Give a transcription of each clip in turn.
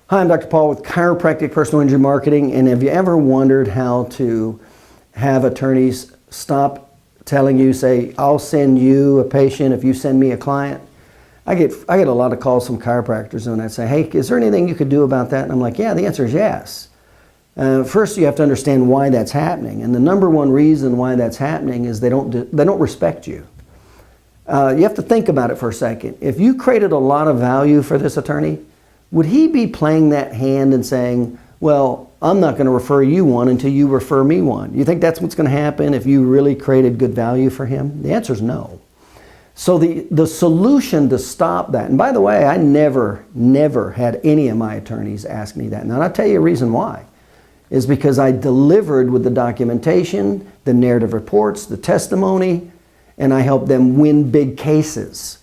Hi, I'm Dr. Paul with Chiropractic Personal Injury Marketing, and have you ever wondered how to have attorneys stop telling you, say, I'll send you a patient if you send me a client? I get a lot of calls from chiropractors and I say, hey, is there anything you could do about that? And I'm like, yeah, the answer is yes. First, you have to understand why that's happening, and the number one reason why that's happening is they don't respect you. You have to think about it for a second. If you created a lot of value for this attorney, would he be playing that hand and saying, well, I'm not going to refer you one until you refer me one? You think that's what's going to happen if you really created good value for him? The answer is no. So the solution to stop that, and by the way, I never had any of my attorneys ask me that. Now, I'll tell you a reason why. Is because I delivered with the documentation, the narrative reports, the testimony, and I helped them win big cases.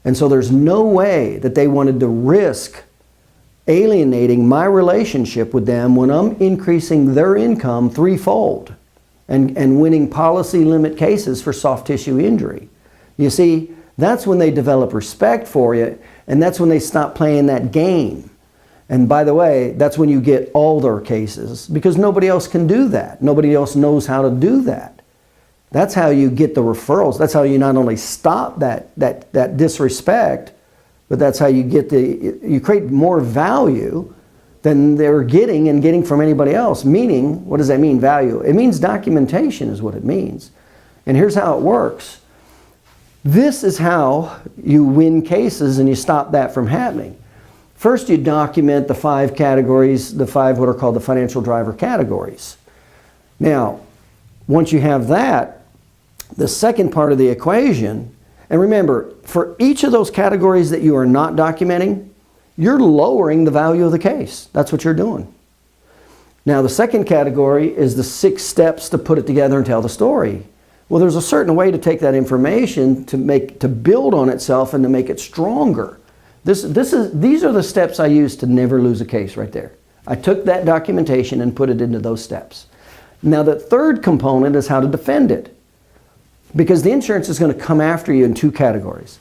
And so there's no way that they wanted to risk alienating my relationship with them when I'm increasing their income threefold and winning policy limit cases for soft tissue injury. You see, that's when they develop respect for you, and that's when they stop playing that game. And by the way, that's when you get all their cases, because nobody else can do that. Nobody else knows how to do that. That's how you get the referrals. That's how you not only stop that disrespect, but that's how you get you create more value than they're getting from anybody else. Meaning, what does that mean, value? It means documentation is what it means. And here's how it works. This is how you win cases and you stop that from happening. First, you document the 5 categories, the 5 what are called the financial driver categories. Now, once you have that, the second part of the equation, and remember, for each of those categories that you are not documenting, you're lowering the value of the case. That's what you're doing. Now, the second category is the 6 steps to put it together and tell the story. Well, there's a certain way to take that information to build on itself and to make it stronger. These are the steps I use to never lose a case right there. I took that documentation and put it into those steps. Now, the third component is how to defend it. Because the insurance is going to come after you in 2 categories.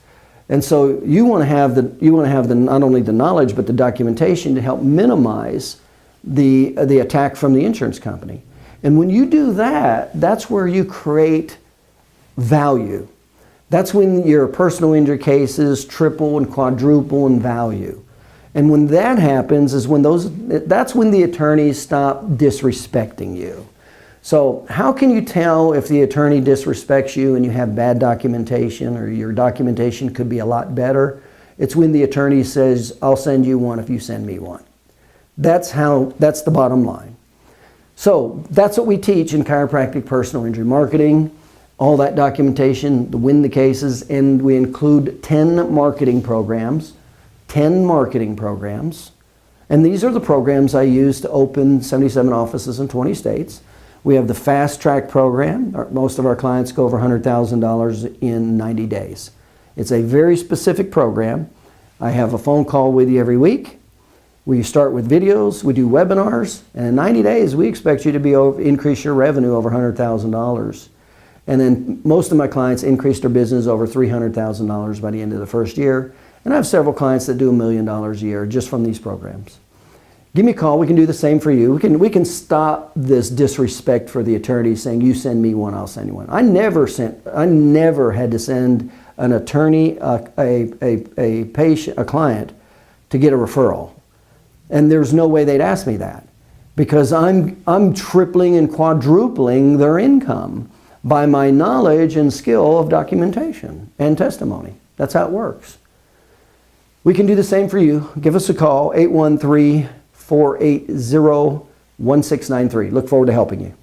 And so you want to have not only the knowledge but the documentation to help minimize the attack from the insurance company. And when you do that, that's where you create value. That's when your personal injury cases triple and quadruple in value. And when that happens is that's when the attorneys stop disrespecting you. So how can you tell if the attorney disrespects you and you have bad documentation, or your documentation could be a lot better? It's when the attorney says, I'll send you one if you send me one. That's the bottom line. So that's what we teach in chiropractic personal injury marketing. All that documentation to win the cases, and we include 10 marketing programs. 10 marketing programs. And these are the programs I use to open 77 offices in 20 states. We have the Fast Track program. Most of our clients go over $100,000 in 90 days. It's a very specific program. I have a phone call with you every week. We start with videos, we do webinars, and in 90 days we expect you to increase your revenue over $100,000. And then most of my clients increase their business over $300,000 by the end of the first year. And I have several clients that do $1 million a year just from these programs. Give me a call. We can do the same for you. We can stop this disrespect for the attorney saying, you send me one, I'll send you one. I never had to send an attorney, a patient, a client to get a referral. And there's no way they'd ask me that, because I'm tripling and quadrupling their income by my knowledge and skill of documentation and testimony. That's how it works. We can do the same for you. Give us a call, 813-480-1693. Look forward to helping you.